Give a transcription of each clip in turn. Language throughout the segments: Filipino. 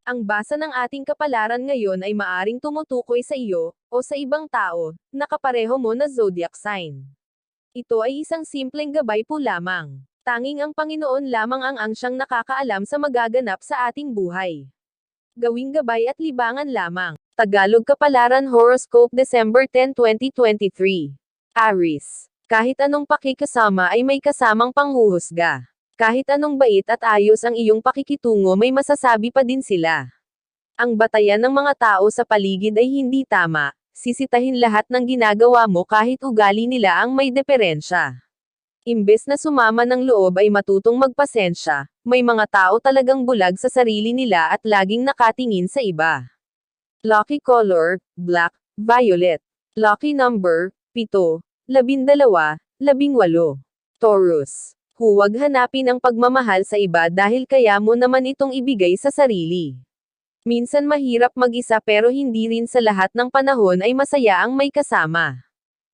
Ang basa ng ating kapalaran ngayon ay maaring tumutukoy sa iyo, o sa ibang tao, na kapareho mo na zodiac sign. Ito ay isang simpleng gabay po lamang. Tanging ang Panginoon lamang ang siyang nakakaalam sa magaganap sa ating buhay. Gawing gabay at libangan lamang. Tagalog Kapalaran Horoscope December 10, 2023. Aries. Kahit anong pakikasama ay may kasamang panghuhusga. Kahit anong bait at ayos ang iyong pakikitungo, may masasabi pa din sila. Ang batayan ng mga tao sa paligid ay hindi tama. Sisitahin lahat ng ginagawa mo kahit ugali nila ang may diferensya. Imbes na sumama ng loob ay matutong magpasensya, may mga tao talagang bulag sa sarili nila at laging nakatingin sa iba. Lucky color, black, violet. Lucky number, 7, 12, 18. Taurus. Huwag hanapin ang pagmamahal sa iba dahil kaya mo naman itong ibigay sa sarili. Minsan mahirap mag-isa pero hindi rin sa lahat ng panahon ay masaya ang may kasama.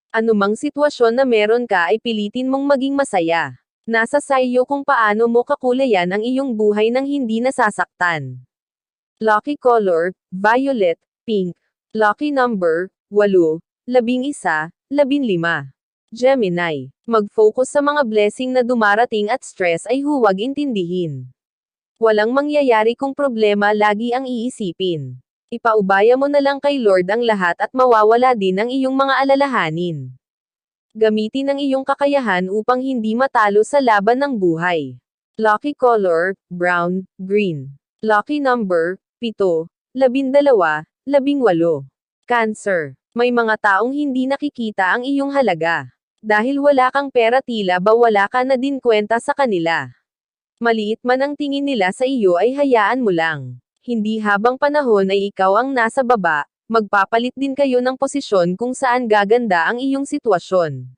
Anumang sitwasyon na meron ka ay pilitin mong maging masaya. Nasa sayo kung paano mo kakulayan ang iyong buhay nang hindi nasasaktan. Lucky color, violet, pink. Lucky number, 8, 11, 15. Gemini. Mag-focus sa mga blessing na dumarating at stress ay huwag intindihin. Walang mangyayari kung problema lagi ang iisipin. Ipaubaya mo na lang kay Lord ang lahat at mawawala din ang iyong mga alalahanin. Gamitin ang iyong kakayahan upang hindi matalo sa laban ng buhay. Lucky color, brown, green. Lucky number, 7, 12, 18. Cancer. May mga taong hindi nakikita ang iyong halaga. Dahil wala kang pera tila ba wala ka na din kwenta sa kanila. Maliit man ang tingin nila sa iyo ay hayaan mo lang. Hindi habang panahon ay ikaw ang nasa baba, magpapalit din kayo ng posisyon kung saan gaganda ang iyong sitwasyon.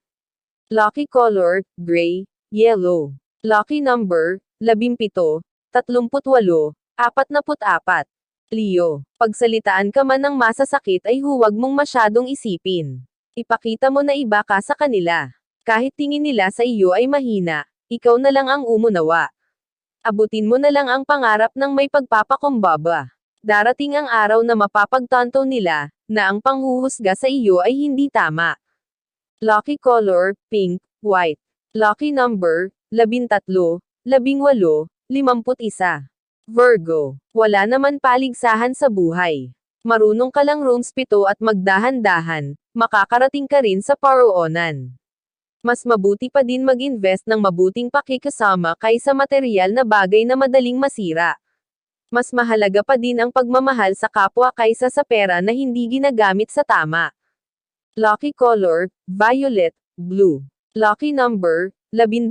Lucky color, gray, yellow. Lucky number, 17, 38, 44. Leo. Pagsalitaan ka man ng masasakit ay huwag mong masyadong isipin. Ipakita mo na iba ka sa kanila. Kahit tingin nila sa iyo ay mahina, ikaw na lang ang umunawa. Abutin mo na lang ang pangarap ng may pagpapakumbaba. Darating ang araw na mapapagtanto nila, na ang panghuhusga sa iyo ay hindi tama. Lucky color, pink, white. Lucky number, 13, 18, 51. Virgo. Wala naman paligsahan sa buhay. Marunong ka lang rooms 7 at magdahan-dahan, makakarating ka rin sa paroonan. Mas mabuti pa din mag-invest ng mabuting pakikasama kaysa material na bagay na madaling masira. Mas mahalaga pa din ang pagmamahal sa kapwa kaysa sa pera na hindi ginagamit sa tama. Lucky color, violet, blue. Lucky number, 12,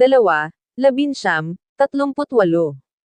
19, 38.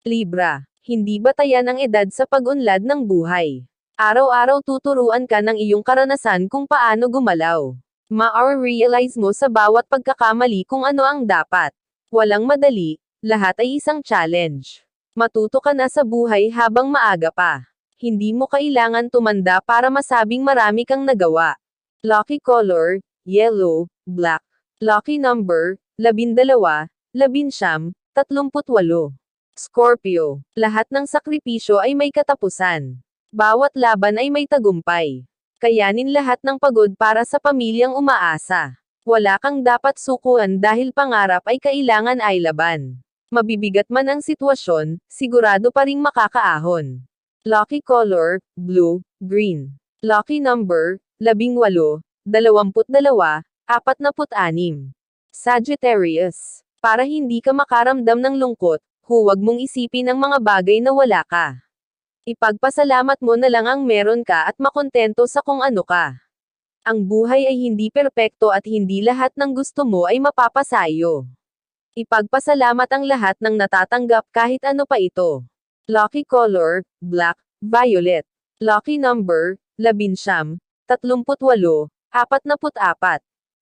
Libra. Hindi batayan ang edad sa pag-unlad ng buhay. Araw-araw tuturuan ka ng iyong karanasan kung paano gumalaw. Ma-realize mo sa bawat pagkakamali kung ano ang dapat. Walang madali, lahat ay isang challenge. Matuto ka na sa buhay habang maaga pa. Hindi mo kailangan tumanda para masabing marami kang nagawa. Lucky color, yellow, black. Lucky number, 12, 19, 38. Scorpio. Lahat ng sakripisyo ay may katapusan. Bawat laban ay may tagumpay. Kayanin lahat ng pagod para sa pamilyang umaasa. Wala kang dapat sukuan dahil pangarap ay kailangan ay laban. Mabibigat man ang sitwasyon, sigurado pa ring makakaahon. Lucky color, blue, green. Lucky number, 18, 22, 46. Sagittarius. Para hindi ka makaramdam ng lungkot, huwag mong isipin ang mga bagay na wala ka. Ipagpasalamat mo na lang ang meron ka at makontento sa kung ano ka. Ang buhay ay hindi perpekto at hindi lahat ng gusto mo ay mapapasayo. Ipagpasalamat ang lahat ng natatanggap kahit ano pa ito. Lucky color, black, violet. Lucky number, 11, 38, 44.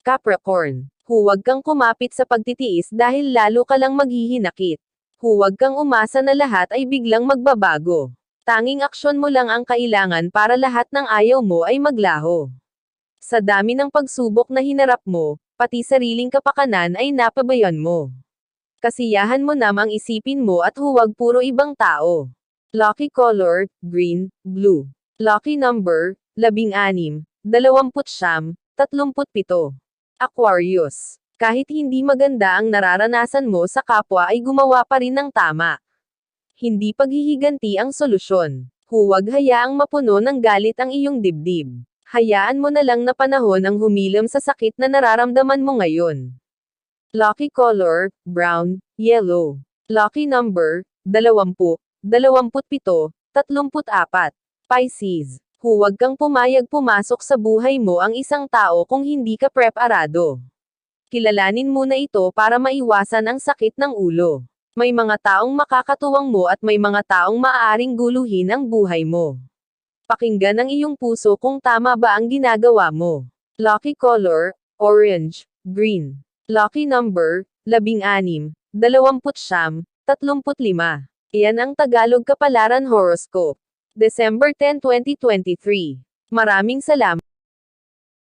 Capricorn. Huwag kang kumapit sa pagtitiis dahil lalo ka lang maghihinakit. Huwag kang umasa na lahat ay biglang magbabago. Tanging aksyon mo lang ang kailangan para lahat ng ayaw mo ay maglaho. Sa dami ng pagsubok na hinarap mo, pati sariling kapakanan ay napabayan mo. Kasiyahan mo namang isipin mo at huwag puro ibang tao. Lucky color, green, blue. Lucky number, 16, 29, 37. Aquarius. Kahit hindi maganda ang nararanasan mo sa kapwa ay gumawa pa rin ng tama. Hindi paghihiganti ang solusyon. Huwag hayaang mapuno ng galit ang iyong dibdib. Hayaan mo na lang na panahon ang humilam sa sakit na nararamdaman mo ngayon. Lucky color, brown, yellow. Lucky number, 20, 27, 34. Pisces. Huwag kang pumayag pumasok sa buhay mo ang isang tao kung hindi ka preparado. Kilalanin muna ito para maiwasan ang sakit ng ulo. May mga taong makakatuwang mo at may mga taong maaaring guluhin ang buhay mo. Pakinggan ang iyong puso kung tama ba ang ginagawa mo. Lucky color, orange, green. Lucky number, 16, 29, 35. Iyan ang Tagalog Kapalaran Horoscope. December 10, 2023. Maraming salamat.